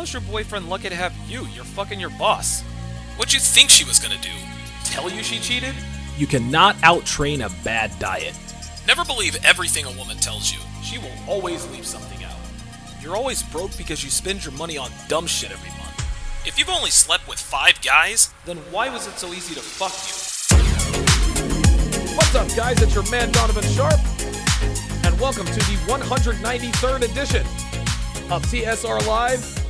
how's your boyfriend lucky to have you? You're fucking your boss. What'd you think she was gonna do? Tell you she cheated? You cannot out-train a bad diet. Never believe everything a woman tells you. She will always leave something out. You're always broke because you spend your money on dumb shit every month. If you've only slept with 5 guys, then why was it so easy to fuck you? What's up, guys? It's your man, Donovan Sharp, and welcome to the 193rd edition of TSR Live,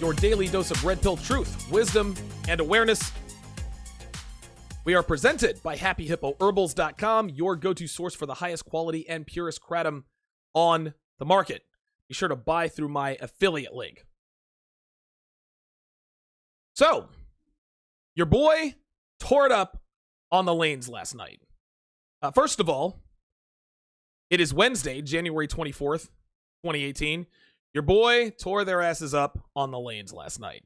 your daily dose of red pill truth, wisdom, and awareness. We are presented by HappyHippoHerbals.com, your go-to source for the highest quality and purest kratom on the market. Be sure to buy through my affiliate link. So, your boy tore it up on the lanes last night. First of all, it is Wednesday, January 24th, 2018. Your boy tore their asses up on the lanes last night,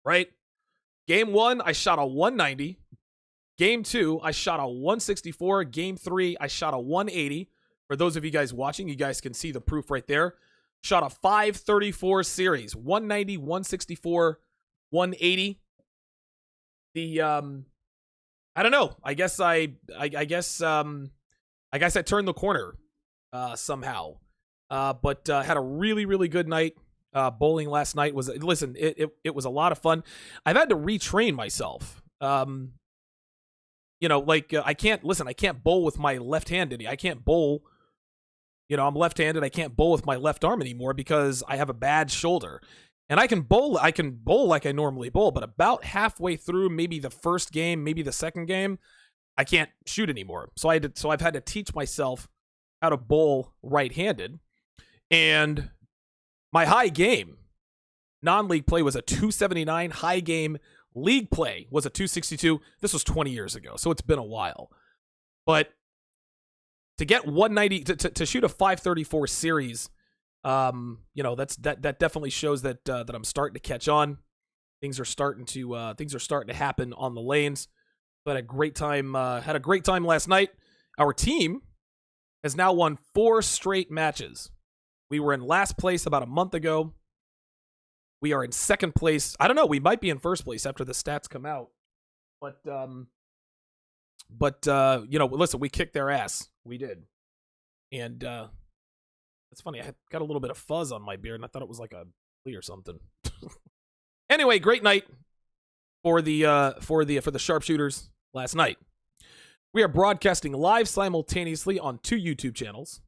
right? Game 1, I shot a 190. Game 2, I shot a 164. Game 3, I shot a 180. For those of you guys watching, you guys can see the proof right there. Shot a 534 series, 190, 164, 180. I don't know. I guess I turned the corner somehow. But had a really, really good night. Bowling last night was, listen, it was a lot of fun. I've had to retrain myself. I can't bowl with my left-handed. I can't bowl. I'm left-handed. I can't bowl with my left arm anymore because I have a bad shoulder. And I can bowl like I normally bowl, but about halfway through maybe the first game, maybe the second game, I can't shoot anymore. So I've had to teach myself how to bowl right-handed. And my high game, non-league play, was a 279. High game league play was a 262. This was 20 years ago, so it's been a while. But to get 190, to shoot a 534 series, that definitely shows that I'm starting to catch on. Things are starting to happen on the lanes. But had a great time last night. Our team has now won 4 straight matches. We were in last place about a month ago. We are in second place. I don't know. We might be in first place after the stats come out. But listen, we kicked their ass. We did. And it's funny. I got a little bit of fuzz on my beard, and I thought it was like a flea or something. Anyway, great night for the sharpshooters last night. We are broadcasting live simultaneously on 2 YouTube channels,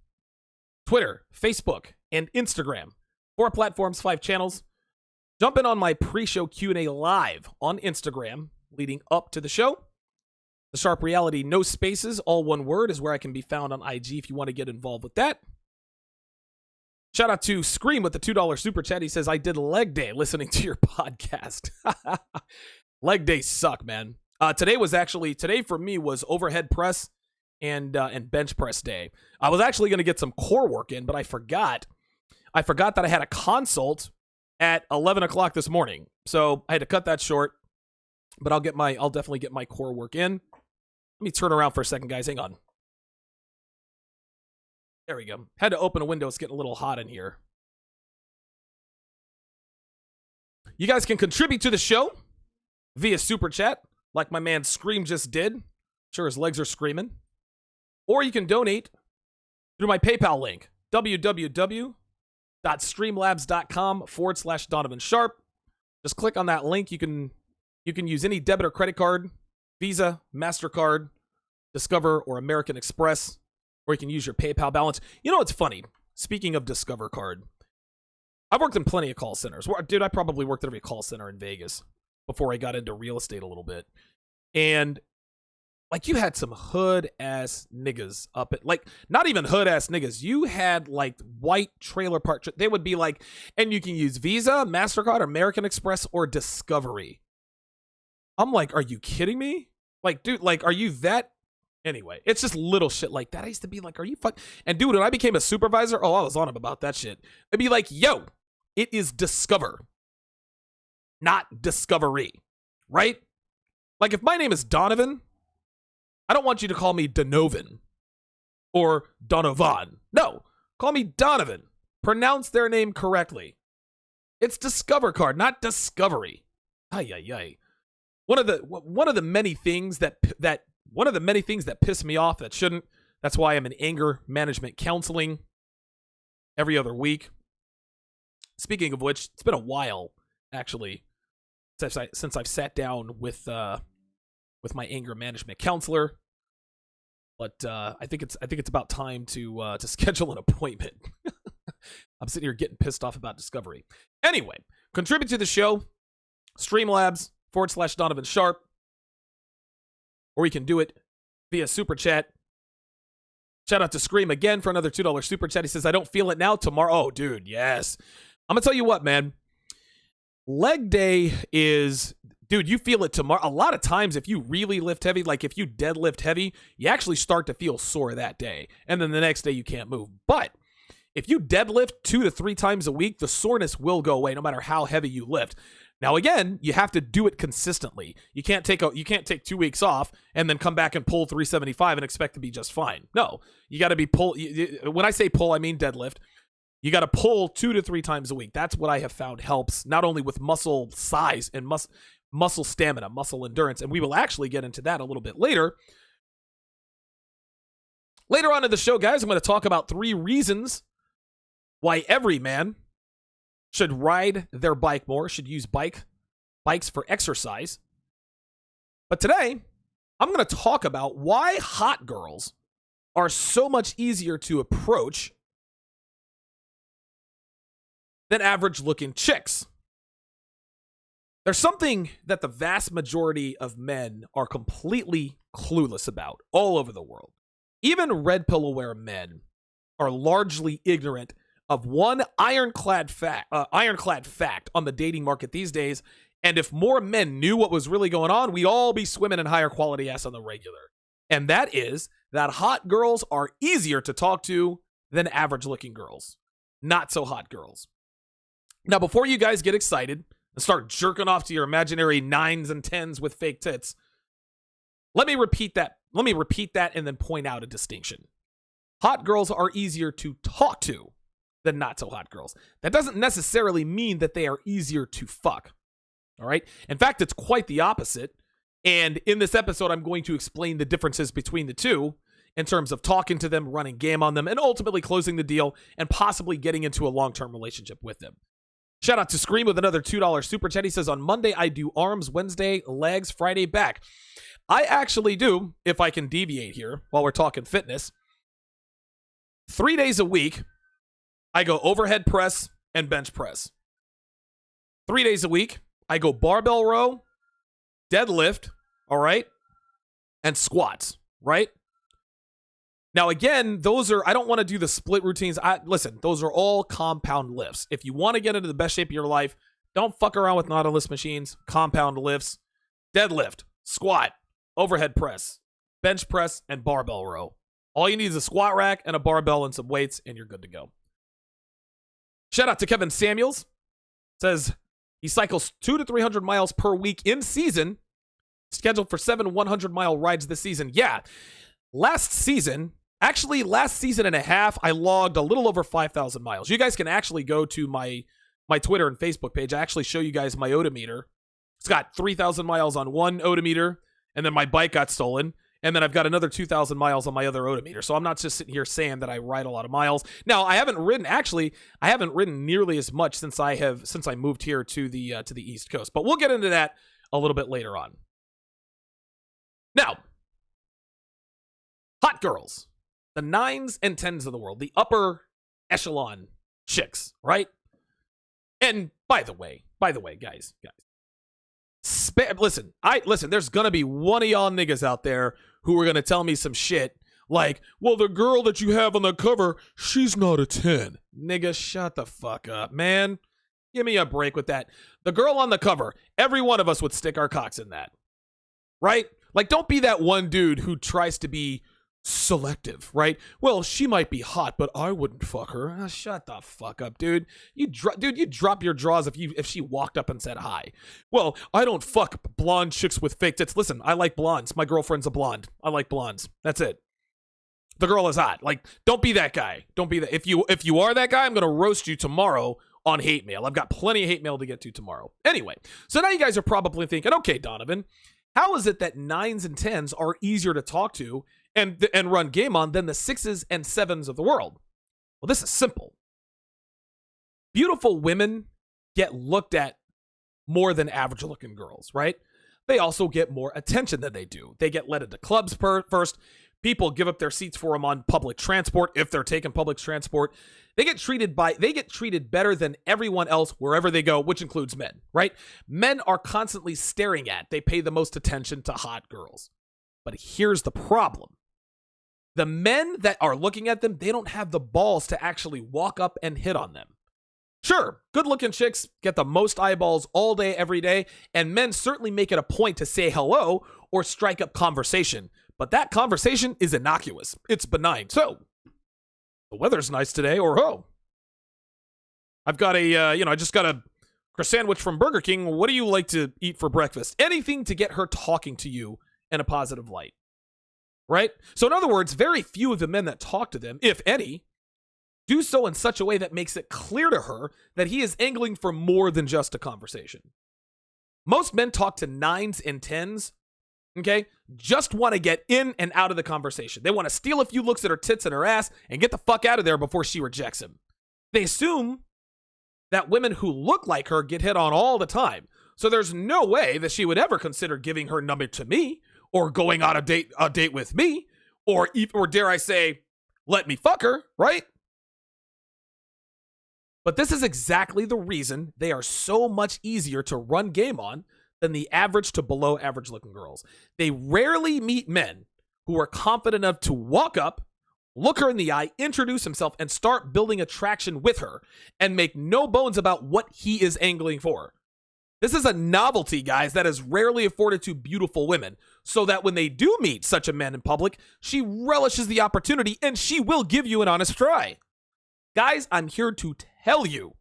Twitter, Facebook, and Instagram. 4 platforms, 5 channels. Jump in on my pre-show Q&A live on Instagram leading up to the show. The Sharp Reality, no spaces, all one word, is where I can be found on IG if you want to get involved with that. Shout out to Scream with the $2 super chat. He says, I did leg day listening to your podcast. Leg days suck, man. Today for me was overhead press and bench press day. I was actually going to get some core work in, but I forgot that I had a consult at 11 o'clock this morning. So I had to cut that short, but I'll definitely get my core work in. Let me turn around for a second, guys. Hang on. There we go. Had to open a window. It's getting a little hot in here. You guys can contribute to the show via super chat, like my man Scream just did. Sure, his legs are screaming. Or you can donate through my PayPal link, www.streamlabs.com/Donovan Sharp. Just click on that link. You can use any debit or credit card, Visa, MasterCard, Discover, or American Express, or you can use your PayPal balance. You know what's funny? Speaking of Discover card, I've worked in plenty of call centers. Dude, I probably worked at every call center in Vegas before I got into real estate a little bit. And like, you had some hood-ass niggas up at, like, not even hood-ass niggas. You had, like, white trailer park. They would be like, and you can use Visa, MasterCard, American Express, or Discovery. I'm like, are you kidding me? Like, dude, like, are you that? Anyway, it's just little shit like that. I used to be like, are you fuck? And dude, when I became a supervisor, I was on him about that shit. I'd be like, yo, it is Discover, not Discovery, right? Like, if my name is Donovan, I don't want you to call me Donovan or Donovan. No, call me Donovan. Pronounce their name correctly. It's Discover Card, not Discovery. Ay, ay, ay. One of the many things that piss me off that shouldn't. That's why I'm in anger management counseling every other week. Speaking of which, it's been a while actually since I've sat down with my anger management counselor. But I think it's about time to schedule an appointment. I'm sitting here getting pissed off about Discovery. Anyway, contribute to the show, Streamlabs/Donovan Sharp, or you can do it via Super Chat. Shout out to Scream again for another $2 Super Chat. He says, I don't feel it now. Tomorrow. Oh, dude, yes. I'm going to tell you what, man. Leg day is, dude, you feel it tomorrow. A lot of times, if you really lift heavy, like if you deadlift heavy, you actually start to feel sore that day. And then the next day, you can't move. But if you deadlift 2 to 3 times a week, the soreness will go away no matter how heavy you lift. Now, again, you have to do it consistently. You can't take 2 weeks off and then come back and pull 375 and expect to be just fine. No, you got to be when I say pull, I mean deadlift. You got to pull 2 to 3 times a week. That's what I have found helps not only with muscle size and muscle stamina, muscle endurance, and we will actually get into that a little bit later. Later on in the show, guys, I'm going to talk about 3 reasons why every man should ride their bike more, should use bikes for exercise. But today, I'm going to talk about why hot girls are so much easier to approach than average-looking chicks. There's something that the vast majority of men are completely clueless about all over the world. Even red pill-aware men are largely ignorant of one ironclad fact on the dating market these days. And if more men knew what was really going on, we'd all be swimming in higher quality ass on the regular. And that is that hot girls are easier to talk to than average looking girls. Not so hot girls. Now, before you guys get excited and start jerking off to your imaginary 9s and 10s with fake tits, let me repeat that. Let me repeat that and then point out a distinction. Hot girls are easier to talk to than not so hot girls. That doesn't necessarily mean that they are easier to fuck. All right? In fact, it's quite the opposite. And in this episode, I'm going to explain the differences between the two in terms of talking to them, running game on them, and ultimately closing the deal and possibly getting into a long-term relationship with them. Shout out to Scream with another $2 Super Chat. He says, on Monday, I do arms, Wednesday, legs, Friday, back. I actually do, if I can deviate here while we're talking fitness, 3 days a week, I go overhead press and bench press. 3 days a week, I go barbell row, deadlift, all right, and squats, right? Now, again, I don't want to do the split routines. Listen, those are all compound lifts. If you want to get into the best shape of your life, don't fuck around with Nautilus machines, compound lifts, deadlift, squat, overhead press, bench press, and barbell row. All you need is a squat rack and a barbell and some weights, and you're good to go. Shout out to Kevin Samuels. Says he cycles 200 to 300 miles per week in season, scheduled for 7 100-mile rides this season. Yeah, last season and a half, I logged a little over 5,000 miles. You guys can actually go to my Twitter and Facebook page. I actually show you guys my odometer. It's got 3,000 miles on one odometer, and then my bike got stolen. And then I've got another 2,000 miles on my other odometer. So I'm not just sitting here saying that I ride a lot of miles. Now, I haven't ridden nearly as much since I moved here to the East Coast. But we'll get into that a little bit later on. Now, hot girls, the 9s and 10s of the world, the upper echelon chicks, right? And by the way, guys. Listen, there's gonna be one of y'all niggas out there who are gonna tell me some shit like, well, the girl that you have on the cover, she's not a 10. Nigga, shut the fuck up, man. Give me a break with that. The girl on the cover, every one of us would stick our cocks in that. Right? Like, don't be that one dude who tries to be selective, right? Well, she might be hot, but I wouldn't fuck her. Shut the fuck up, dude. You'd drop your drawers if she walked up and said hi. Well, I don't fuck blonde chicks with fake tits. Listen, I like blondes. My girlfriend's a blonde. I like blondes. That's it. The girl is hot. Like, don't be that guy. Don't be that. If you are that guy, I'm gonna roast you tomorrow on hate mail. I've got plenty of hate mail to get to tomorrow. Anyway, so now you guys are probably thinking, okay, Donovan, how is it that 9s and 10s are easier to talk to and run game on than the 6s and 7s of the world? Well, this is simple. Beautiful women get looked at more than average looking girls, right? They also get more attention than they do. They get led into clubs first. People give up their seats for them on public transport if they're taking public transport. They get treated better than everyone else wherever they go, which includes men, right? Men are constantly staring at. They pay the most attention to hot girls. But here's the problem. The men that are looking at them, they don't have the balls to actually walk up and hit on them. Sure, good-looking chicks get the most eyeballs all day, every day, and men certainly make it a point to say hello or strike up conversation. But that conversation is innocuous. It's benign. So, the weather's nice today, or oh, I've got I just got a sandwich from Burger King. What do you like to eat for breakfast? Anything to get her talking to you in a positive light, right? So, in other words, very few of the men that talk to them, if any, do so in such a way that makes it clear to her that he is angling for more than just a conversation. Most men talk to 9s and 10s, okay, just want to get in and out of the conversation. They want to steal a few looks at her tits and her ass and get the fuck out of there before she rejects him. They assume that women who look like her get hit on all the time. So there's no way that she would ever consider giving her number to me or going on a date with me or dare I say, let me fuck her, right? But this is exactly the reason they are so much easier to run game on than the average to below average looking girls. They rarely meet men who are confident enough to walk up, look her in the eye, introduce himself, and start building attraction with her and make no bones about what he is angling for. This is a novelty, guys, that is rarely afforded to beautiful women, so that when they do meet such a man in public, she relishes the opportunity and she will give you an honest try. Guys, I'm here to tell you.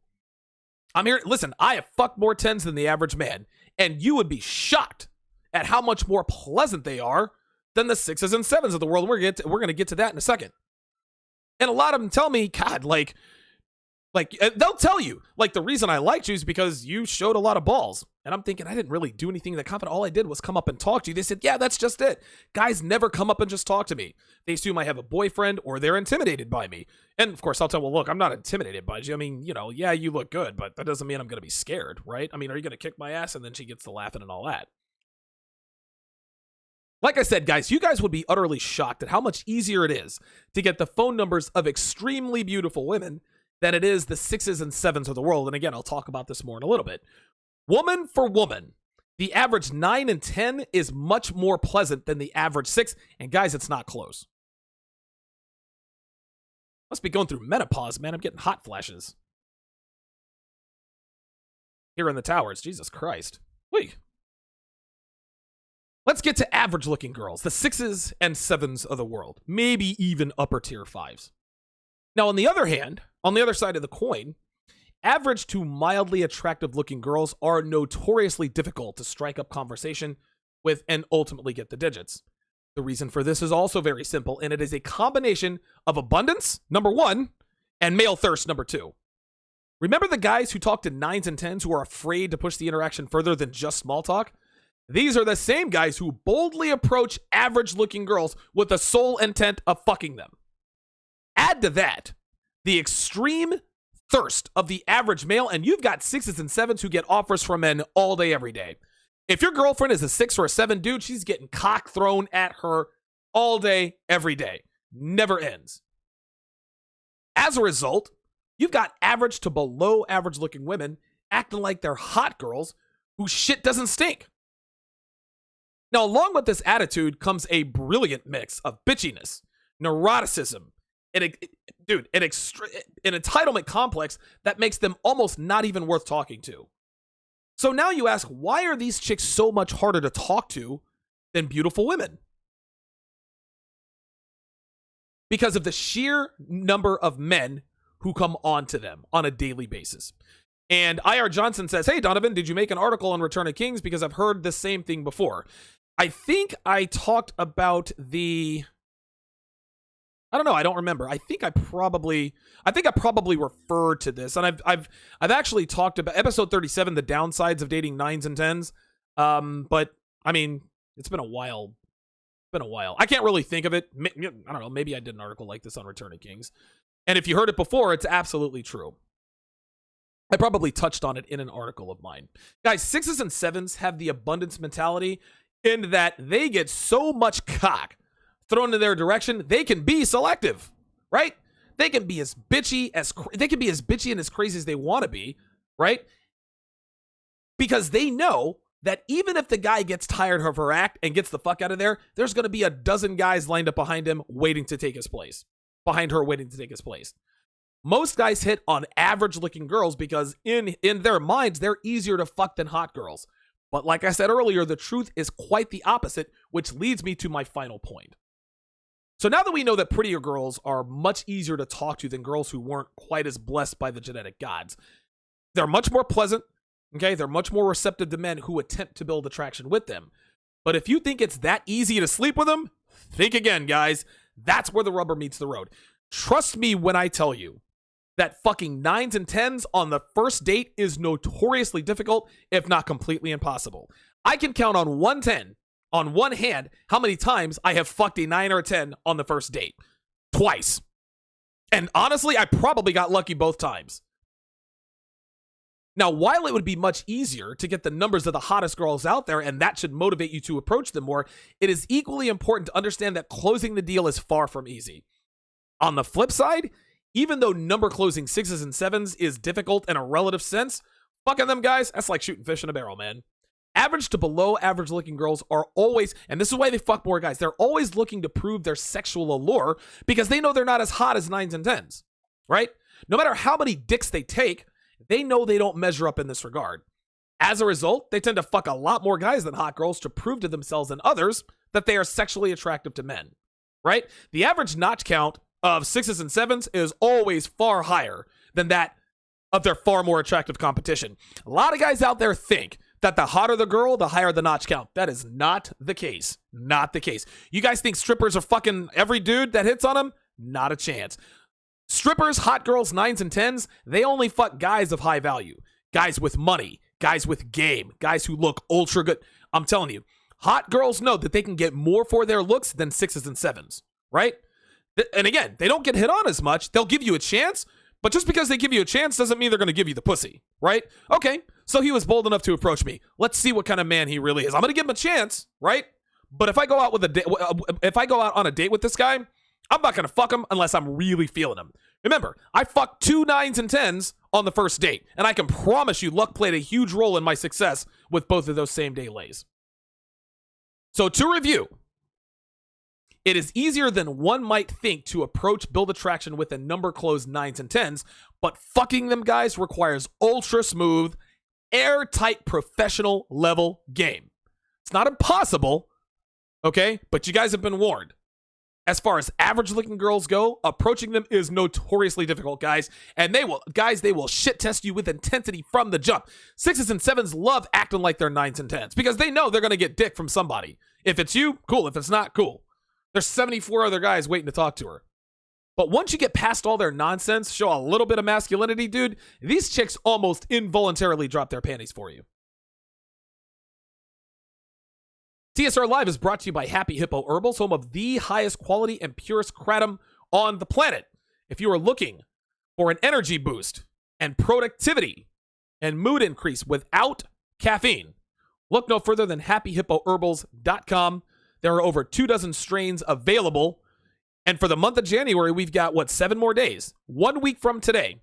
Listen, I have fucked more 10s than the average man, and you would be shocked at how much more pleasant they are than the 6s and 7s of the world. We're going to get to that in a second. And a lot of them tell me, God, like they'll tell you, like, the reason I liked you is because you showed a lot of balls. And I'm thinking, I didn't really do anything that confident. All I did was come up and talk to you. They said, yeah, that's just it. Guys never come up and just talk to me. They assume I have a boyfriend or they're intimidated by me. And of course, I'll tell them, well, look, I'm not intimidated by you. I mean, yeah, you look good, but that doesn't mean I'm going to be scared, right? I mean, are you going to kick my ass? And then she gets to laughing and all that. Like I said, guys, you guys would be utterly shocked at how much easier it is to get the phone numbers of extremely beautiful women than it is the 6s and 7s of the world. And again, I'll talk about this more in a little bit. Woman for woman, the average 9 and 10 is much more pleasant than the average 6. And guys, it's not close. Must be going through menopause, man. I'm getting hot flashes. Here in the towers. Jesus Christ. Wait. Let's get to average looking girls, the 6s and 7s of the world. Maybe even upper tier 5s. Now, on the other hand, on the other side of the coin, average to mildly attractive looking girls are notoriously difficult to strike up conversation with and ultimately get the digits. The reason for this is also very simple, and it is a combination of abundance, number 1, and male thirst, number 2. Remember the guys who talk to 9s and 10s who are afraid to push the interaction further than just small talk? These are the same guys who boldly approach average looking girls with the sole intent of fucking them. Add to that the extreme thirst of the average male, and you've got 6s and 7s who get offers from men all day, every day. If your girlfriend is a 6 or a 7 dude, she's getting cock thrown at her all day, every day. Never ends. As a result, you've got average to below average looking women acting like they're hot girls whose shit doesn't stink. Now, along with this attitude comes a brilliant mix of bitchiness, neuroticism, an entitlement complex that makes them almost not even worth talking to. So now you ask, why are these chicks so much harder to talk to than beautiful women? Because of the sheer number of men who come on to them on a daily basis. And IR Johnson says, hey, Donovan, did you make an article on Return of Kings? Because I've heard the same thing before. I think I talked about the I don't know. I don't remember. I think I probably referred to this, and I've actually talked about episode 37, the downsides of dating 9s and 10s. But I mean, it's been a while. I can't really think of it. I don't know. Maybe I did an article like this on Return of Kings, and if you heard it before, it's absolutely true. I probably touched on it in an article of mine. Guys, 6s and 7s have the abundance mentality in that they get so much cock thrown in their direction, they can be selective, right? They can be as bitchy and as crazy as they want to be, right? Because they know that even if the guy gets tired of her act and gets the fuck out of there, there's going to be a dozen guys lined up behind him waiting to take his place. Behind her waiting to take his place. Most guys hit on average-looking girls because in their minds, they're easier to fuck than hot girls. But like I said earlier, the truth is quite the opposite, which leads me to my final point. So now that we know that prettier girls are much easier to talk to than girls who weren't quite as blessed by the genetic gods, they're much more pleasant, okay? They're much more receptive to men who attempt to build attraction with them. But if you think it's that easy to sleep with them, think again, guys. That's where the rubber meets the road. Trust me when I tell you that fucking 9s and 10s on the first date is notoriously difficult, if not completely impossible. I can count on one hand how many times I have fucked a 9 or a 10 on the first date. Twice. And honestly, I probably got lucky both times. Now, while it would be much easier to get the numbers of the hottest girls out there, and that should motivate you to approach them more, it is equally important to understand that closing the deal is far from easy. On the flip side, even though number closing 6s and 7s is difficult in a relative sense, fucking them guys, that's like shooting fish in a barrel, man. Average to below average looking girls are always, and this is why they fuck more guys, they're always looking to prove their sexual allure because they know they're not as hot as 9s and 10s, right? No matter how many dicks they take, they know they don't measure up in this regard. As a result, they tend to fuck a lot more guys than hot girls to prove to themselves and others that they are sexually attractive to men, right? The average notch count of 6s and 7s is always far higher than that of their far more attractive competition. A lot of guys out there think that the hotter the girl, the higher the notch count. That is not the case. Not the case. You guys think strippers are fucking every dude that hits on them? Not a chance. Strippers, hot girls, 9s and 10s, they only fuck guys of high value. Guys with money, guys with game, guys who look ultra good. I'm telling you, hot girls know that they can get more for their looks than 6s and 7s, right? And again, they don't get hit on as much. They'll give you a chance, but just because they give you a chance doesn't mean they're going to give you the pussy, right? Okay, so he was bold enough to approach me. Let's see what kind of man he really is. I'm going to give him a chance, right? But if I go out on a date with this guy, I'm not going to fuck him unless I'm really feeling him. Remember, I fucked 2 9s and 10s on the first date, and I can promise you luck played a huge role in my success with both of those same day lays. So to review, it is easier than one might think to approach build attraction with a number closed 9s and 10s, but fucking them guys requires ultra smooth, airtight professional level game. It's not impossible, okay? But you guys have been warned. As far as average looking girls go, approaching them is notoriously difficult, guys. And they will shit test you with intensity from the jump. 6s and 7s love acting like they're 9s and 10s because they know they're going to get dick from somebody. If it's you, cool. If it's not, cool. There's 74 other guys waiting to talk to her. But once you get past all their nonsense, show a little bit of masculinity, dude, these chicks almost involuntarily drop their panties for you. TSR Live is brought to you by Happy Hippo Herbals, home of the highest quality and purest kratom on the planet. If you are looking for an energy boost and productivity and mood increase without caffeine, look no further than happyhippoherbals.com. There are over 24 strains available. And for the month of January, we've got, 7 more days? 1 week from today.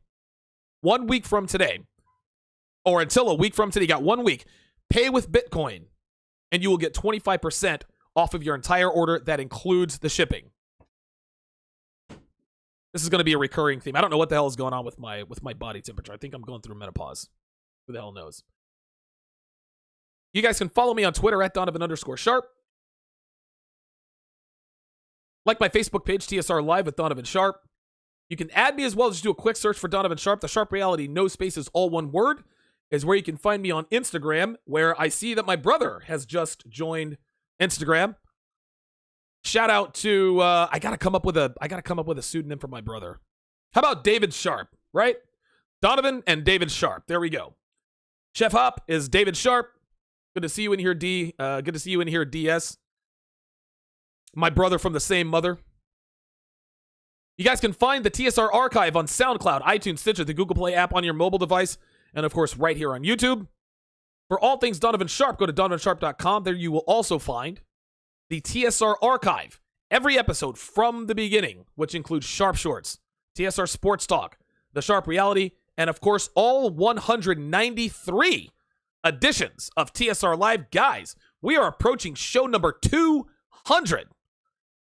1 week from today. Or until a week from today, you got 1 week. Pay with Bitcoin. And you will get 25% off of your entire order. That includes the shipping. This is going to be a recurring theme. I don't know what the hell is going on with my body temperature. I think I'm going through menopause. Who the hell knows? You guys can follow me on Twitter at Donovan_Sharp. Like my Facebook page, TSR Live with Donovan Sharp. You can add me as well. Just do a quick search for Donovan Sharp. The Sharp Reality, no spaces, all one word, is where you can find me on Instagram, where I see that my brother has just joined Instagram. Shout out to I gotta come up with a pseudonym for my brother. How about David Sharp, right? Donovan and David Sharp. There we go. Chef Hop is David Sharp. Good to see you in here, D. Good to see you in here, DS. My brother from the same mother. You guys can find the TSR archive on SoundCloud, iTunes, Stitcher, the Google Play app on your mobile device, and of course right here on YouTube. For all things Donovan Sharp, go to donovansharp.com. There you will also find the TSR archive. Every episode from the beginning, which includes Sharp Shorts, TSR Sports Talk, The Sharp Reality, and of course all 193 editions of TSR Live. Guys, we are approaching show number 200.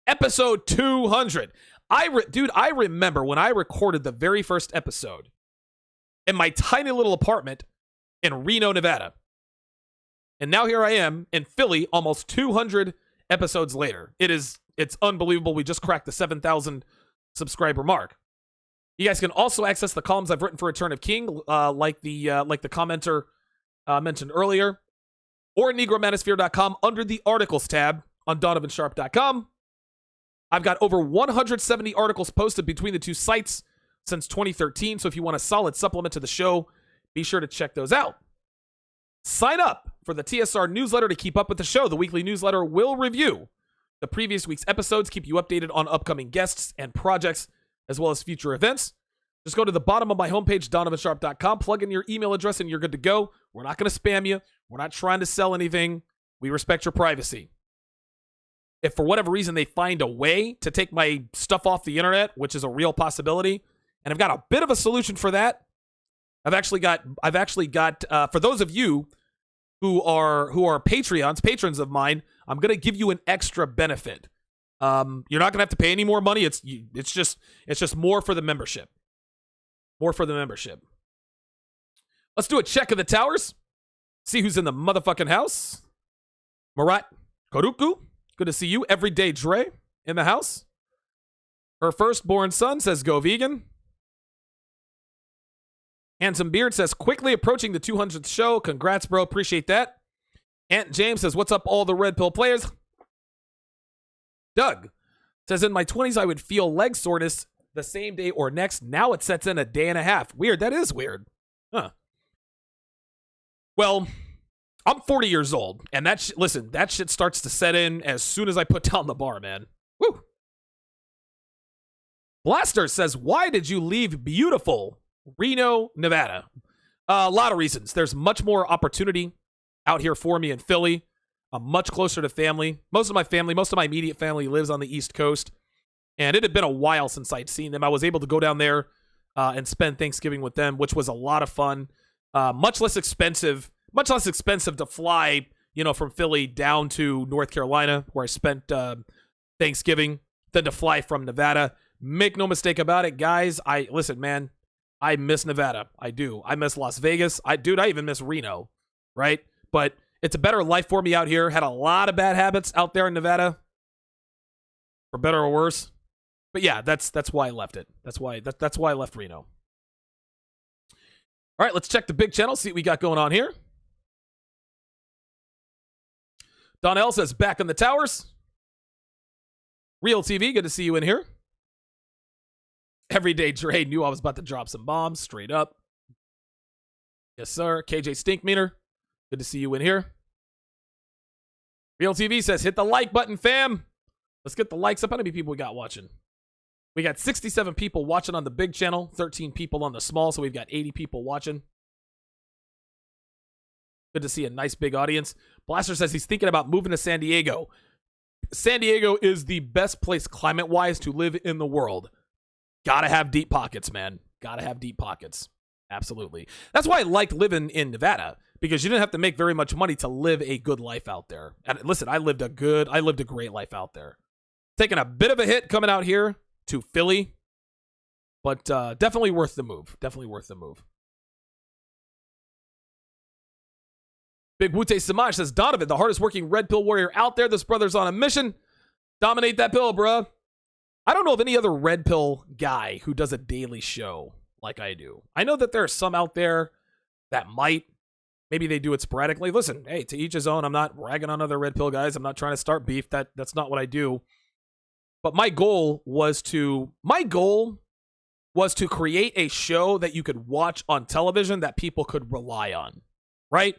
Episode 200. I remember when I recorded the very first episode in my tiny little apartment in Reno, Nevada. And now here I am in Philly almost 200 episodes later. It's unbelievable. We just cracked the 7,000 subscriber mark. You guys can also access the columns I've written for Return of King, like the commenter mentioned earlier, or negromanosphere.com under the articles tab on donovansharp.com. I've got over 170 articles posted between the two sites since 2013, so if you want a solid supplement to the show, be sure to check those out. Sign up for the TSR newsletter to keep up with the show. The weekly newsletter will review the previous week's episodes, keep you updated on upcoming guests and projects, as well as future events. Just go to the bottom of my homepage, donovansharp.com, plug in your email address, and you're good to go. We're not going to spam you. We're not trying to sell anything. We respect your privacy. If for whatever reason they find a way to take my stuff off the internet, which is a real possibility, and I've got a bit of a solution for that. I've actually got for those of you who are patrons of mine, I'm going to give you an extra benefit. You're not going to have to pay any more money. It's just more for the membership. More for the membership. Let's do a check of the towers. See who's in the motherfucking house. Marat Koruku. Good to see you. Everyday Dre in the house. Her firstborn son says, go vegan. Handsome Beard says, quickly approaching the 200th show. Congrats, bro. Appreciate that. Aunt James says, what's up, all the Red Pill players? Doug says, in my 20s, I would feel leg soreness the same day or next. Now it sets in a day and a half. Weird. That is weird. Huh. Well, I'm 40 years old, and that shit starts to set in as soon as I put down the bar, man. Woo. Blaster says, why did you leave beautiful Reno, Nevada? A lot of reasons. There's much more opportunity out here for me in Philly. I'm much closer to family. Most of my immediate family lives on the East Coast, and it had been a while since I'd seen them. I was able to go down there and spend Thanksgiving with them, which was a lot of fun. Much less expensive to fly, from Philly down to North Carolina, where I spent Thanksgiving, than to fly from Nevada. Make no mistake about it, guys. Listen, man, I miss Nevada. I do. I miss Las Vegas. I even miss Reno, right? But it's a better life for me out here. Had a lot of bad habits out there in Nevada, for better or worse. But yeah, that's why I left it. That's why I left Reno. All right, let's check the big channel, see what we got going on here. Donnell says, back in the towers. Real TV, good to see you in here. Everyday Dre knew I was about to drop some bombs, straight up. Yes, sir. KJ Stinkmeter, good to see you in here. Real TV says, hit the like button, fam. Let's get the likes up. How many people we got watching? We got 67 people watching on the big channel, 13 people on the small, so we've got 80 people watching. Good to see a nice big audience. Blaster says he's thinking about moving to San Diego. San Diego is the best place climate-wise to live in the world. Gotta have deep pockets, man. Gotta have deep pockets. Absolutely. That's why I liked living in Nevada, because you didn't have to make very much money to live a good life out there. And listen, I lived a great life out there. Taking a bit of a hit coming out here to Philly, but definitely worth the move. Definitely worth the move. Big Wute Samaj says, Donovan, the hardest working red pill warrior out there. This brother's on a mission. Dominate that pill, bruh. I don't know of any other red pill guy who does a daily show like I do. I know that there are some out there that might. Maybe they do it sporadically. Listen, hey, to each his own. I'm not ragging on other red pill guys. I'm not trying to start beef. That's not what I do. But my goal was to create a show that you could watch on television that people could rely on, right?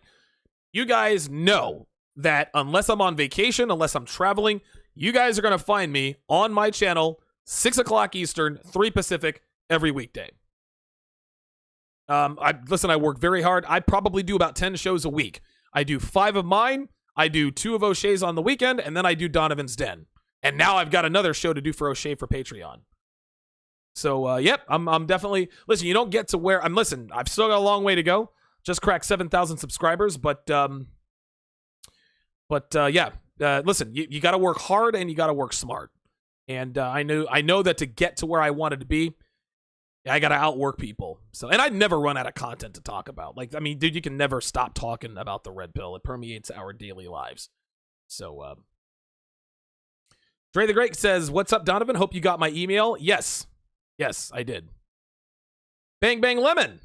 You guys know that unless I'm on vacation, unless I'm traveling, you guys are going to find me on my channel, 6 o'clock Eastern, 3 Pacific, every weekday. I work very hard. I probably do about 10 shows a week. I do 5 of mine, I do 2 of O'Shea's on the weekend, and then I do Donovan's Den. And now I've got another show to do for O'Shea for Patreon. So, yep, I'm definitely... Listen, you don't get to where... I've still got a long way to go. Just cracked 7,000 subscribers, but yeah. Listen, you got to work hard and you got to work smart. And I know that to get to where I wanted to be, I got to outwork people. So, and I never run out of content to talk about. Like, I mean, dude, you can never stop talking about the red pill. It permeates our daily lives. So, Dre the Great says, "What's up, Donovan? Hope you got my email." Yes, I did. Bang Bang Lemon,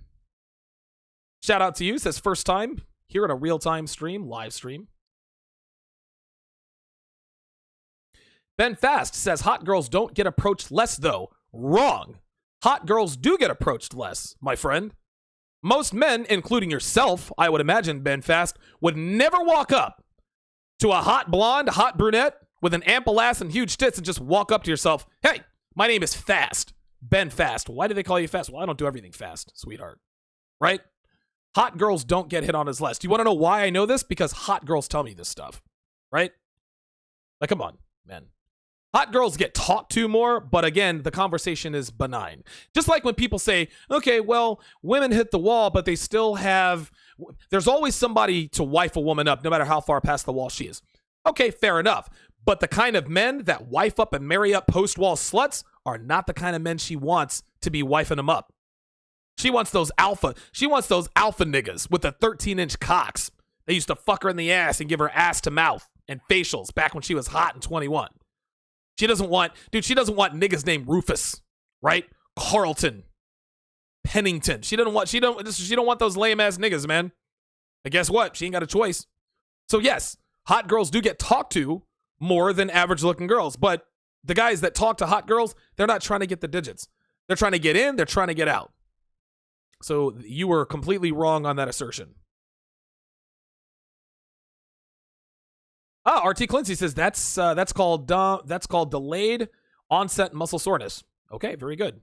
shout out to you. Says first time here at a real-time live stream. Ben Fast says hot girls don't get approached less though. Wrong. Hot girls do get approached less, my friend. Most men, including yourself, I would imagine, Ben Fast, would never walk up to a hot blonde, hot brunette with an ample ass and huge tits and just walk up to yourself, "Hey, my name is Fast. Ben Fast." Why do they call you Fast? Well, I don't do everything fast, sweetheart. Right? Hot girls don't get hit on as less. Do you want to know why I know this? Because hot girls tell me this stuff. Right? Like, come on, man. Hot girls get talked to more, but again, the conversation is benign. Just like when people say, okay, well, women hit the wall, but they still have... There's always somebody to wife a woman up, no matter how far past the wall she is. Okay, fair enough. But the kind of men that wife up and marry up post-wall sluts are not the kind of men she wants to be wifing them up. She wants those alpha niggas with the 13-inch cocks. They used to fuck her in the ass and give her ass to mouth and facials back when she was hot and 21. She doesn't want niggas named Rufus, right? Carlton, Pennington. She don't want those lame ass niggas, man. And guess what? She ain't got a choice. So yes, hot girls do get talked to more than average looking girls, but the guys that talk to hot girls, they're not trying to get the digits. They're trying to get in, they're trying to get out. So you were completely wrong on that assertion. RT Clancy says that's called delayed onset muscle soreness. Okay, very good.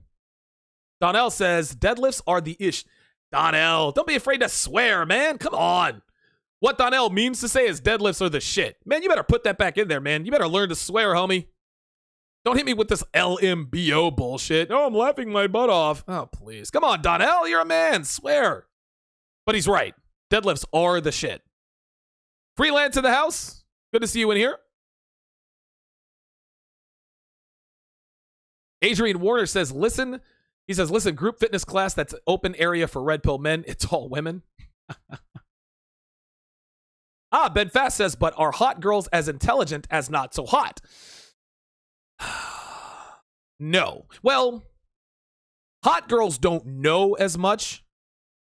Donnell says deadlifts are the ish. Donnell, don't be afraid to swear, man. Come on. What Donnell means to say is deadlifts are the shit. Man, you better put that back in there, man. You better learn to swear, homie. Don't hit me with this LMBO bullshit. Oh, I'm laughing my butt off. Oh, please. Come on, Donnell, you're a man. Swear. But he's right. Deadlifts are the shit. Freelance in the house. Good to see you in here. Adrian Warner says, listen, group fitness class that's open area for red pill men. It's all women. Ben Fast says, but are hot girls as intelligent as not so hot? No. Well, hot girls don't know as much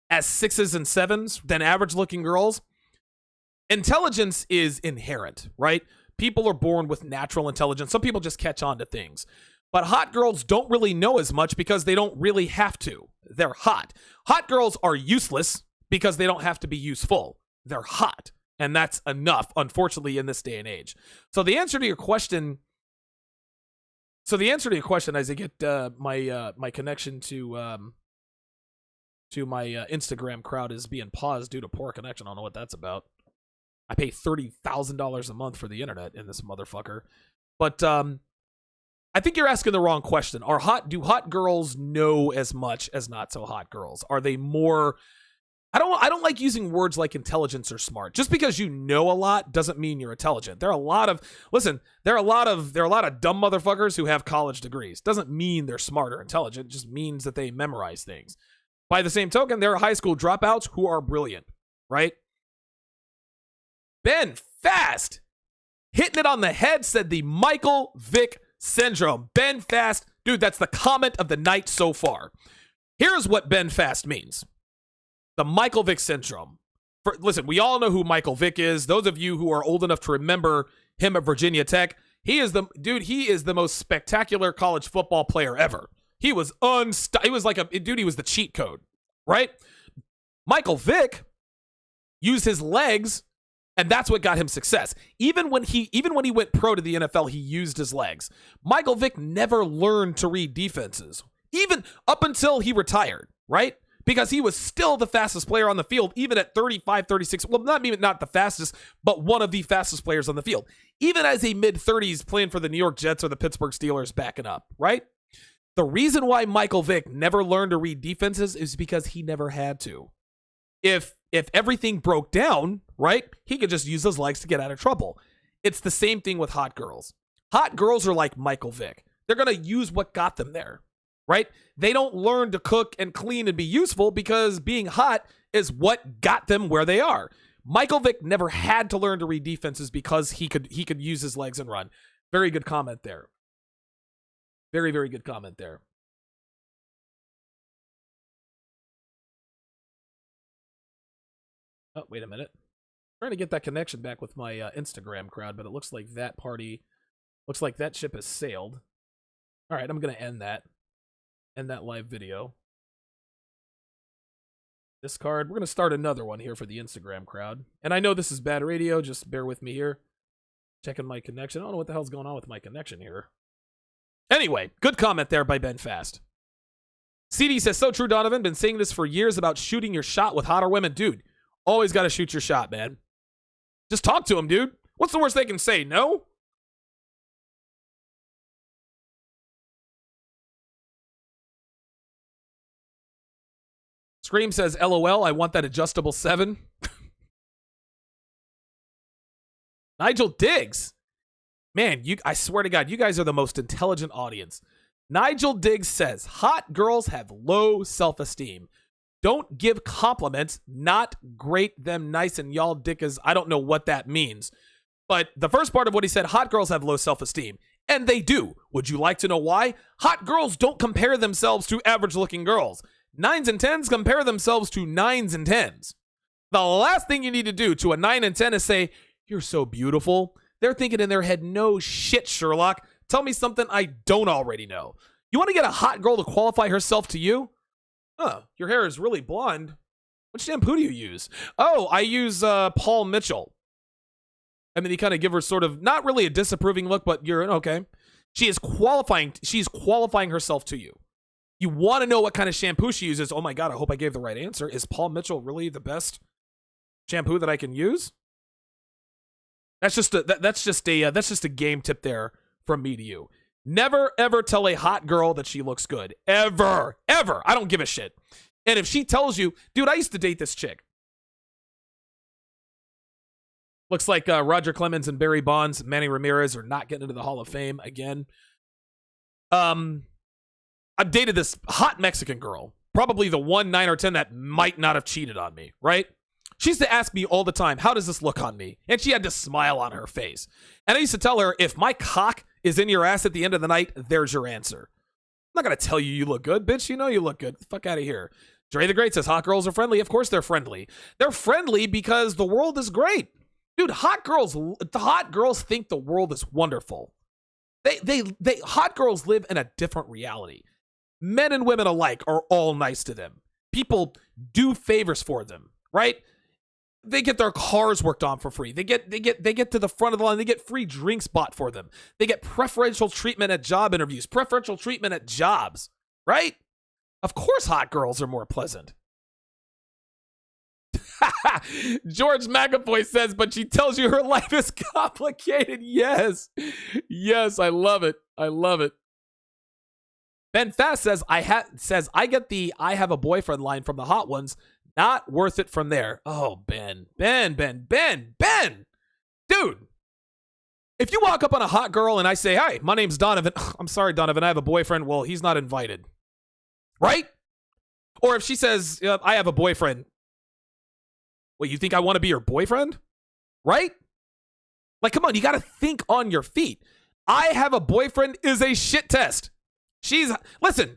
as 6s and 7s than average looking girls. Intelligence is inherent, right? People are born with natural intelligence. Some people just catch on to things. But hot girls don't really know as much because they don't really have to. They're hot. Hot girls are useless because they don't have to be useful. They're hot. And that's enough, unfortunately, in this day and age. So the answer to your question... as I get my connection to my Instagram crowd is being paused due to poor connection. I don't know what that's about. I pay $30,000 a month for the internet in this motherfucker. But I think you're asking the wrong question. Do hot girls know as much as not so hot girls? Are they more... I don't like using words like intelligence or smart. Just because you know a lot doesn't mean you're intelligent. There are a lot of dumb motherfuckers who have college degrees. Doesn't mean they're smart or intelligent. It just means that they memorize things. By the same token, there are high school dropouts who are brilliant, right? Ben Fast, hitting it on the head, said the Michael Vick syndrome. Ben Fast, dude, that's the comment of the night so far. Here's what Ben Fast means. The Michael Vick syndrome. Listen, we all know who Michael Vick is. Those of you who are old enough to remember him at Virginia Tech, He is the most spectacular college football player ever. He was he was like he was the cheat code, right? Michael Vick used his legs, and that's what got him success. Even when he went pro to the NFL, he used his legs. Michael Vick never learned to read defenses, even up until he retired, right? Because he was still the fastest player on the field, even at 35, 36. Well, not the fastest, but one of the fastest players on the field. Even as a mid-30s playing for the New York Jets or the Pittsburgh Steelers backing up, right? The reason why Michael Vick never learned to read defenses is because he never had to. If everything broke down, right, he could just use those legs to get out of trouble. It's the same thing with hot girls. Hot girls are like Michael Vick. They're going to use what got them there, right? They don't learn to cook and clean and be useful because being hot is what got them where they are. Michael Vick never had to learn to read defenses because he could use his legs and run. Very good comment there. Very, very good comment there. Oh, wait a minute. I'm trying to get that connection back with my Instagram crowd, but it looks like that ship has sailed. All right, I'm going to end that live video. Discard. We're going to start another one here for the Instagram crowd. And I know this is bad radio. Just bear with me here. Checking my connection. I don't know what the hell's going on with my connection here. Anyway, good comment there by Ben Fast. CD says, so true, Donovan. Been saying this for years about shooting your shot with hotter women. Dude, always got to shoot your shot, man. Just talk to them, dude. What's the worst they can say? No? Scream says, LOL, I want that adjustable 7. Nigel Diggs. Man, I swear to God, you guys are the most intelligent audience. Nigel Diggs says, hot girls have low self-esteem. Don't give compliments, not great them nice and y'all dickas. I don't know what that means. But the first part of what he said, hot girls have low self-esteem. And they do. Would you like to know why? Hot girls don't compare themselves to average-looking girls. 9s and 10s compare themselves to 9s and 10s. The last thing you need to do to a 9 and 10 is say, you're so beautiful. They're thinking in their head, no shit, Sherlock. Tell me something I don't already know. You want to get a hot girl to qualify herself to you? Your hair is really blonde. What shampoo do you use? Oh, I use Paul Mitchell. And then you kind of give her sort of, not really a disapproving look, but you're okay. She's qualifying herself to you. You want to know what kind of shampoo she uses. Oh my God, I hope I gave the right answer. Is Paul Mitchell really the best shampoo that I can use? That's just a game tip there from me to you. Never, ever tell a hot girl that she looks good. Ever. Ever. I don't give a shit. And if she tells you, dude, I used to date this chick. Looks like Roger Clemens and Barry Bonds, Manny Ramirez are not getting into the Hall of Fame again. I've dated this hot Mexican girl. Probably the 1, 9, or 10 that might not have cheated on me, right? She used to ask me all the time, how does this look on me? And she had to smile on her face. And I used to tell her, if my cock is in your ass at the end of the night, there's your answer. I'm not going to tell you look good, bitch. You know you look good. Get the fuck out of here. Dre the Great says, hot girls are friendly. Of course they're friendly. They're friendly because the world is great. Dude, hot girls think the world is wonderful. Hot girls live in a different reality. Men and women alike are all nice to them. People do favors for them, right? They get their cars worked on for free. They get to the front of the line. They get free drinks bought for them. They get preferential treatment at job interviews, preferential treatment at jobs, right? Of course hot girls are more pleasant. George McAvoy says, but she tells you her life is complicated. Yes, I love it. Ben Fast says, I get the I have a boyfriend line from the hot ones. Not worth it from there. Oh, Ben. Dude, if you walk up on a hot girl and I say, hi, my name's Donovan. I'm sorry, Donovan, I have a boyfriend. Well, he's not invited. Right? Or if she says, I have a boyfriend. Well, you think I want to be your boyfriend? Right? Like, come on, you got to think on your feet. I have a boyfriend is a shit test. Listen,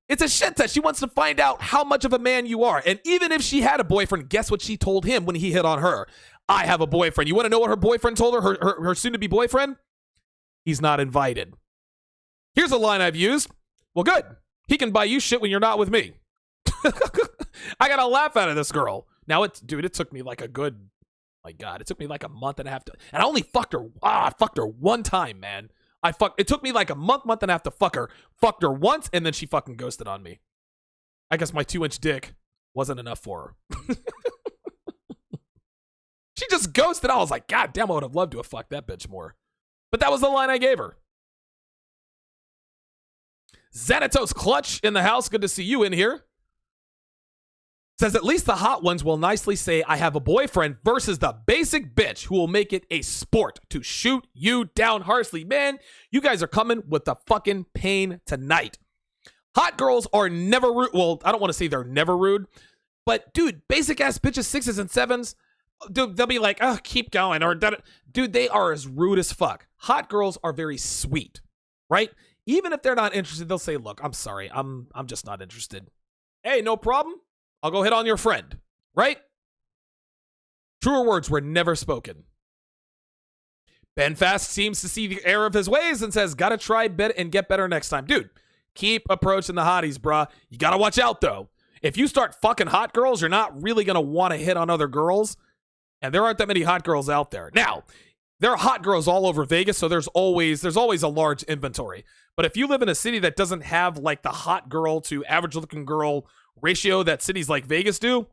it's a shit test. She wants to find out how much of a man you are. And even if she had a boyfriend, guess what she told him when he hit on her? I have a boyfriend. You want to know what her boyfriend told her soon-to-be boyfriend? he's not invited. Here's a line I've used. Well, good. He can buy you shit when you're not with me. I got a laugh out of this girl. Now, it took me like a good, my God, it took me like a month and a half to, and I only fucked her. I fucked her one time, man. It took me like a month and a half to fuck her. Fucked her once, and then she fucking ghosted on me. I guess my 2-inch dick wasn't enough for her. She just ghosted. I was like, God damn, I would have loved to have fucked that bitch more. But that was the line I gave her. Xanatos Clutch in the house. Good to see you in here. Says at least the hot ones will nicely say I have a boyfriend versus the basic bitch who will make it a sport to shoot you down harshly. Man, you guys are coming with the fucking pain tonight. Hot girls are never rude. Well, I don't want to say they're never rude, but dude, basic ass bitches, 6s and 7s, dude, they'll be like, oh, keep going. Or dude, they are as rude as fuck. Hot girls are very sweet, right? Even if they're not interested, they'll say, look, I'm sorry. I'm just not interested. Hey, no problem. I'll go hit on your friend, right? Truer words were never spoken. Ben Fast seems to see the error of his ways and says, gotta try better and get better next time. Dude, keep approaching the hotties, bruh. You gotta watch out, though. If you start fucking hot girls, you're not really gonna want to hit on other girls. And there aren't that many hot girls out there. Now, there are hot girls all over Vegas, so there's always a large inventory. But if you live in a city that doesn't have like the hot girl to average looking girl ratio that cities like Vegas do,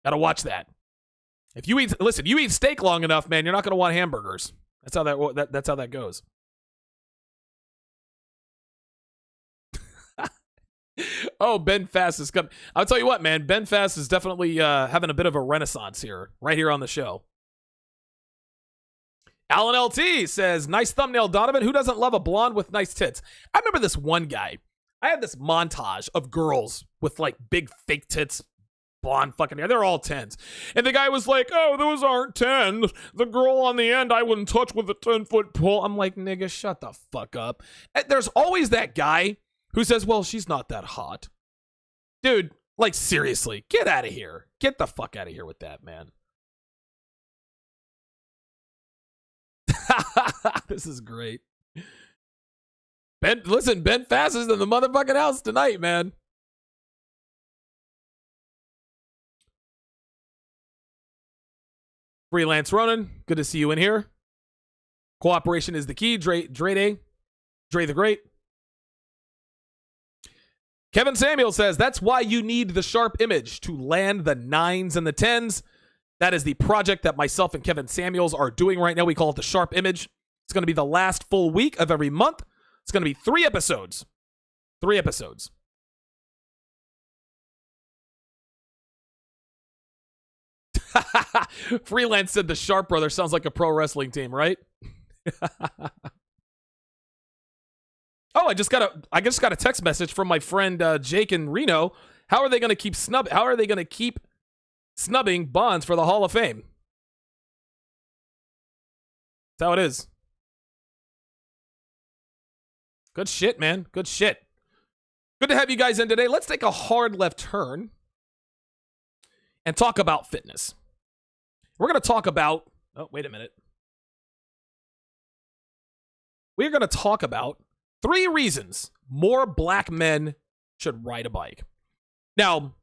gotta watch that. If you eat steak long enough, man, you're not gonna want hamburgers. That's how that goes. Oh, Ben Fast is coming. I'll tell you what, man. Ben Fast is definitely having a bit of a renaissance here, right here on the show. Alan LT says, nice thumbnail, Donovan. Who doesn't love a blonde with nice tits? I remember this one guy. I had this montage of girls with like big fake tits, blonde fucking hair. They're all 10s. And the guy was like, oh, those aren't 10s. The girl on the end I wouldn't touch with a 10-foot pole. I'm like, nigga, shut the fuck up. And there's always that guy who says, well, she's not that hot. Dude, like seriously, get out of here. Get the fuck out of here with that, man. This is great. Ben Fast is in the motherfucking house tonight, man. Freelance Ronan, good to see you in here. Cooperation is the key. Dre the Great. Kevin Samuel says, that's why you need the sharp image to land the 9s and the 10s. That is the project that myself and Kevin Samuels are doing right now. We call it the sharp image. It's going to be the last full week of every month. It's going to be 3 episodes. 3 episodes. Freelance said the Sharp Brothers sounds like a pro wrestling team, right? Oh, I just got a text message from my friend Jake in Reno. How are they going to keep snubbing Bonds for the Hall of Fame? That's how it is. Good shit, man. Good shit. Good to have you guys in today. Let's take a hard left turn and talk about fitness. We're going to talk about... Oh, wait a minute. We're going to talk about 3 reasons more black men should ride a bike. Now,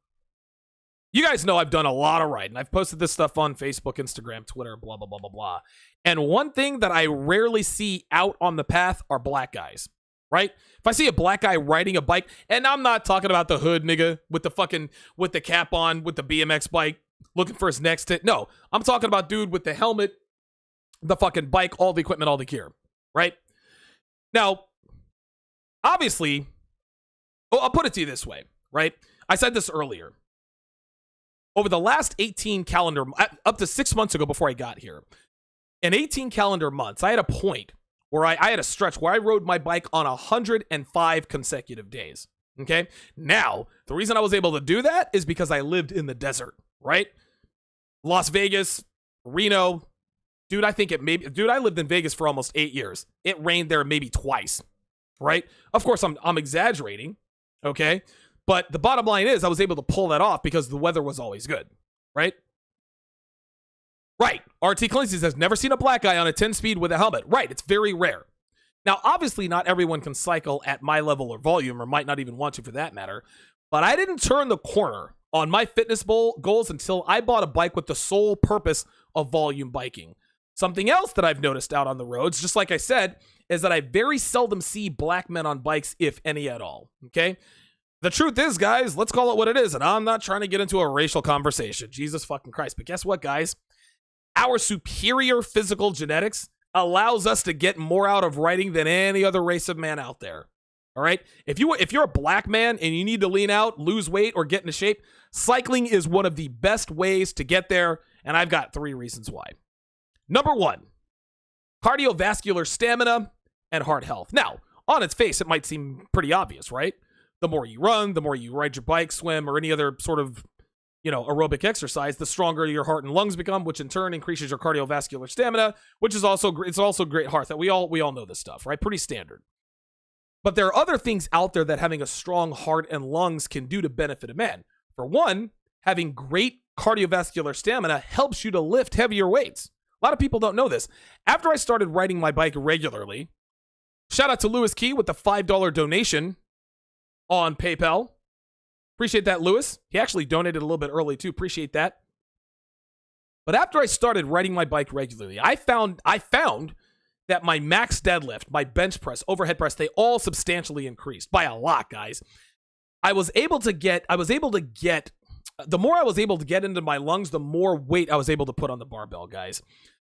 you guys know I've done a lot of riding. I've posted this stuff on Facebook, Instagram, Twitter, blah, blah, blah, blah, blah. And one thing that I rarely see out on the path are black guys, right? If I see a black guy riding a bike, and I'm not talking about the hood nigga with the cap on, with the BMX bike, looking for his next hit. No, I'm talking about dude with the helmet, the fucking bike, all the equipment, all the gear, right? Now, obviously, I'll put it to you this way, right? I said this earlier. Over the last 18 calendar, up to 6 months ago before I got here, in 18 calendar months, I had a point where I had a stretch where I rode my bike on 105 consecutive days, okay? Now, the reason I was able to do that is because I lived in the desert, right? Las Vegas, Reno, dude, I lived in Vegas for almost 8 years. It rained there maybe twice, right? Of course, I'm exaggerating, okay? But the bottom line is I was able to pull that off because the weather was always good, right? Right. RT Clancy says, never seen a black guy on a 10-speed with a helmet. Right. It's very rare. Now, obviously, not everyone can cycle at my level or volume, or might not even want to for that matter, but I didn't turn the corner on my fitness goals until I bought a bike with the sole purpose of volume biking. Something else that I've noticed out on the roads, just like I said, is that I very seldom see black men on bikes, if any at all, okay? The truth is, guys, let's call it what it is, and I'm not trying to get into a racial conversation. Jesus fucking Christ. But guess what, guys? Our superior physical genetics allows us to get more out of riding than any other race of man out there. All right? If you're a black man and you need to lean out, lose weight, or get into shape, cycling is one of the best ways to get there, and I've got 3 reasons why. Number 1, cardiovascular stamina and heart health. Now, on its face, it might seem pretty obvious, right? The more you run, the more you ride your bike, swim, or any other sort of, aerobic exercise, the stronger your heart and lungs become, which in turn increases your cardiovascular stamina, which is also great heart. That we all know this stuff, right? Pretty standard. But there are other things out there that having a strong heart and lungs can do to benefit a man. For one, having great cardiovascular stamina helps you to lift heavier weights. A lot of people don't know this. After I started riding my bike regularly, shout out to Lewis Key with the $5 donation on PayPal. Appreciate that, Lewis. He actually donated a little bit early too. Appreciate that. But after I started riding my bike regularly, I found that my max deadlift, my bench press, overhead press, they all substantially increased by a lot, guys. The more I was able to get into my lungs, the more weight I was able to put on the barbell, guys.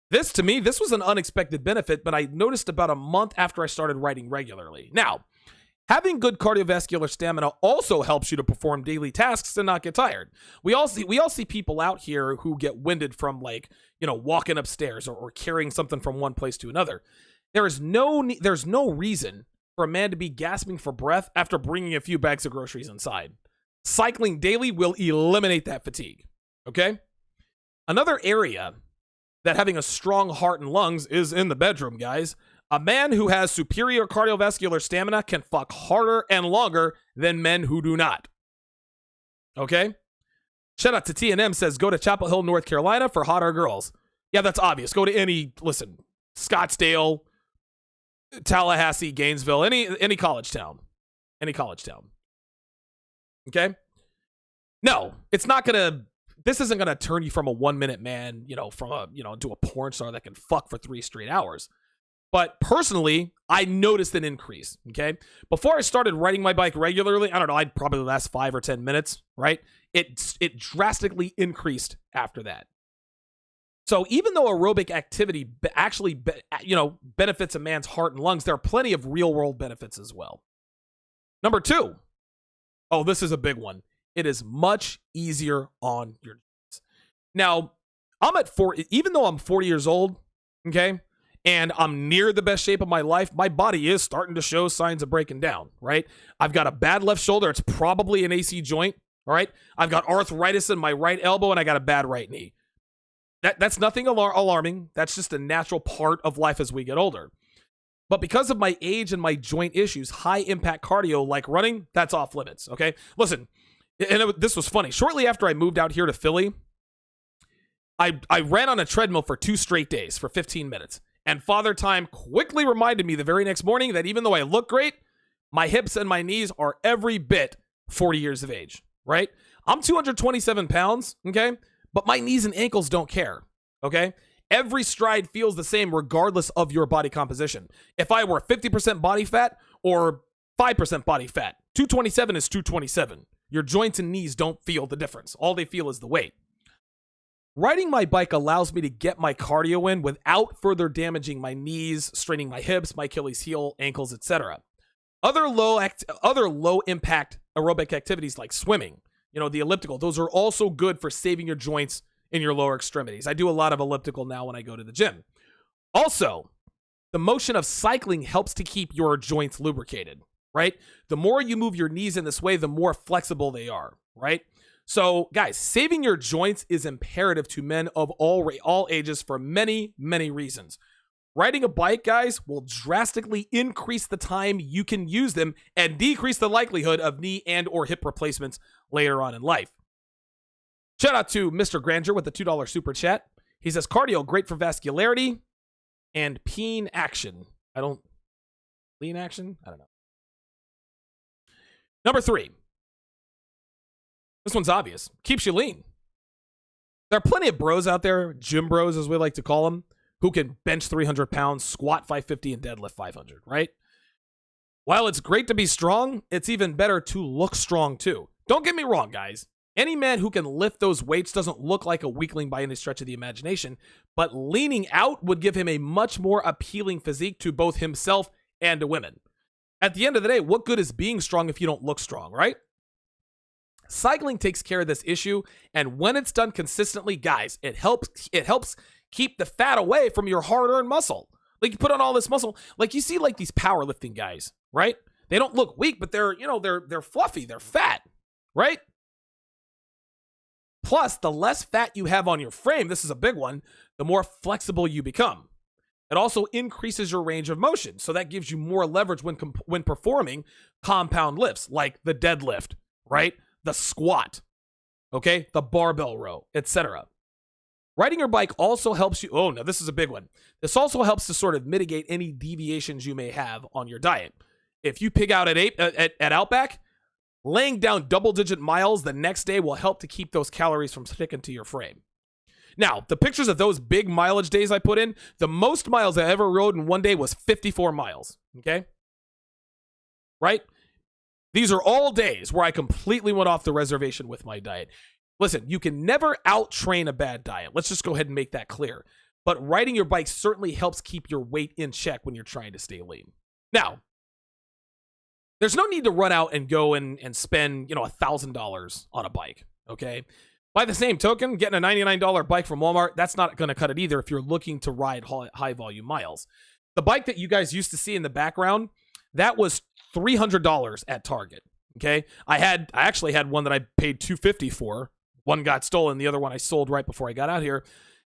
This was an unexpected benefit, but I noticed about a month after I started riding regularly. Now, having good cardiovascular stamina also helps you to perform daily tasks and not get tired. We all see people out here who get winded from walking upstairs or carrying something from one place to another. There's no reason for a man to be gasping for breath after bringing a few bags of groceries inside. Cycling daily will eliminate that fatigue. Okay? Another area that having a strong heart and lungs is in the bedroom, guys. A man who has superior cardiovascular stamina can fuck harder and longer than men who do not. Okay? Shout out to T&M says, go to Chapel Hill, North Carolina for hotter girls. Yeah, that's obvious. Go to Scottsdale, Tallahassee, Gainesville, any college town. Any college town. Okay? No, this isn't gonna turn you from a 1-minute man, to a porn star that can fuck for 3 straight hours. But personally, I noticed an increase, okay? Before I started riding my bike regularly, I don't know, I'd probably last 5 or 10 minutes, right? It drastically increased after that. So even though aerobic activity actually, benefits a man's heart and lungs, there are plenty of real-world benefits as well. Number 2. Oh, this is a big one. It is much easier on your joints. Now, even though I'm 40 years old, okay? And I'm near the best shape of my life, my body is starting to show signs of breaking down, right? I've got a bad left shoulder. It's probably an AC joint, all right? I've got arthritis in my right elbow, and I got a bad right knee. That's nothing alarming. That's just a natural part of life as we get older. But because of my age and my joint issues, high-impact cardio like running, that's off limits, okay? Listen, this was funny. Shortly after I moved out here to Philly, I ran on a treadmill for 2 straight days for 15 minutes. And Father Time quickly reminded me the very next morning that even though I look great, my hips and my knees are every bit 40 years of age, right? I'm 227 pounds, okay? But my knees and ankles don't care, okay? Every stride feels the same regardless of your body composition. If I were 50% body fat or 5% body fat, 227 is 227. Your joints and knees don't feel the difference. All they feel is the weight. Riding my bike allows me to get my cardio in without further damaging my knees, straining my hips, my Achilles heel, ankles, etc. Other low impact aerobic activities like swimming, the elliptical, those are also good for saving your joints in your lower extremities. I do a lot of elliptical now when I go to the gym. Also, the motion of cycling helps to keep your joints lubricated, right? The more you move your knees in this way, the more flexible they are, right? So, guys, saving your joints is imperative to men of all ages for many, many reasons. Riding a bike, guys, will drastically increase the time you can use them and decrease the likelihood of knee and or hip replacements later on in life. Shout out to Mr. Granger with the $2 super chat. He says, cardio, great for vascularity and peen action. I don't Lean action? I don't know. Number 3. This one's obvious. Keeps you lean. There are plenty of bros out there, gym bros as we like to call them, who can bench 300 pounds, squat 550, and deadlift 500, right? While it's great to be strong, it's even better to look strong too. Don't get me wrong, guys. Any man who can lift those weights doesn't look like a weakling by any stretch of the imagination, but leaning out would give him a much more appealing physique to both himself and to women. At the end of the day, what good is being strong if you don't look strong, right? Cycling takes care of this issue, and when it's done consistently, guys, it helps keep the fat away from your hard-earned muscle. Like, you put on all this muscle, like you see like these powerlifting guys, right? They don't look weak, but they're fluffy, they're fat, right? Plus, the less fat you have on your frame, this is a big one, the more flexible you become. It also increases your range of motion, so that gives you more leverage when performing compound lifts, like the deadlift, right? The squat, okay? The barbell row, etc. Riding your bike also helps you, oh no, this is a big one. This also helps to sort of mitigate any deviations you may have on your diet. If you pig out at Outback, laying down double-digit miles the next day will help to keep those calories from sticking to your frame. Now, the pictures of those big mileage days I put in, the most miles I ever rode in one day was 54 miles, okay? Right? These are all days where I completely went off the reservation with my diet. Listen, you can never out-train a bad diet. Let's just go ahead and make that clear. But riding your bike certainly helps keep your weight in check when you're trying to stay lean. Now, there's no need to run out and go and spend, $1,000 on a bike, okay? By the same token, getting a $99 bike from Walmart, that's not going to cut it either if you're looking to ride high-volume miles. The bike that you guys used to see in the background, that was $300 at Target, okay? I actually had one that I paid $250 for. One got stolen, the other one I sold right before I got out here.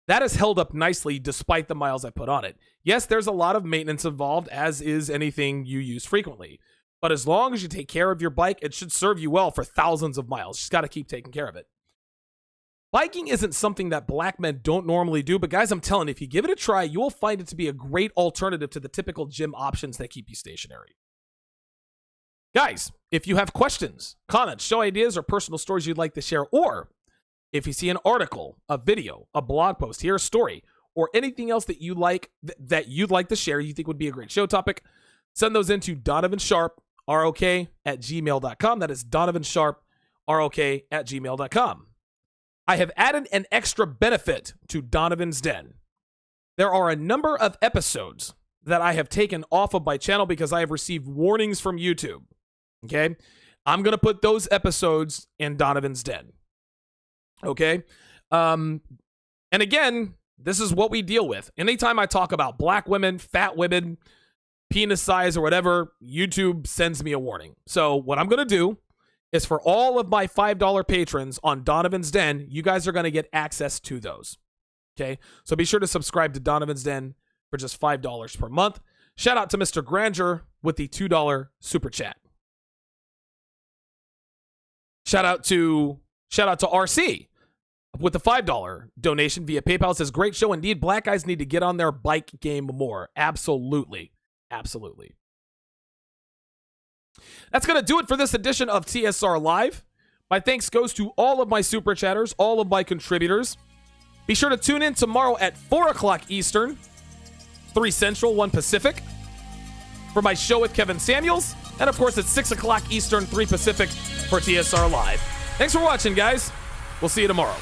That has held up nicely despite the miles I put on it. Yes, there's a lot of maintenance involved, as is anything you use frequently. But as long as you take care of your bike, it should serve you well for thousands of miles. You just got to keep taking care of it. Biking isn't something that black men don't normally do, but guys, I'm telling you, if you give it a try, you will find it to be a great alternative to the typical gym options that keep you stationary. Guys, if you have questions, comments, show ideas, or personal stories you'd like to share, or if you see an article, a video, a blog post, hear a story, or anything else that you like that you'd like to share, you think would be a great show topic, send those into Donovan Sharp, ROK@gmail.com. That is Donovan Sharp, ROK@gmail.com. I have added an extra benefit to Donovan's Den. There are a number of episodes that I have taken off of my channel because I have received warnings from YouTube. Okay? I'm going to put those episodes in Donovan's Den. Okay? And again, this is what we deal with. Anytime I talk about black women, fat women, penis size, or whatever, YouTube sends me a warning. So what I'm going to do is for all of my $5 patrons on Donovan's Den, you guys are going to get access to those. Okay? So be sure to subscribe to Donovan's Den for just $5 per month. Shout out to Mr. Granger with the $2 super chat. Shout out to RC with the $5 donation via PayPal. Says, great show indeed. Black guys need to get on their bike game more. Absolutely. Absolutely. That's going to do it for this edition of TSR Live. My thanks goes to all of my super chatters, all of my contributors. Be sure to tune in tomorrow at 4 o'clock Eastern, 3 Central, 1 Pacific, for my show with Kevin Samuels. And of course, at 6 o'clock Eastern, 3 Pacific for TSR Live. Thanks for watching, guys. We'll see you tomorrow.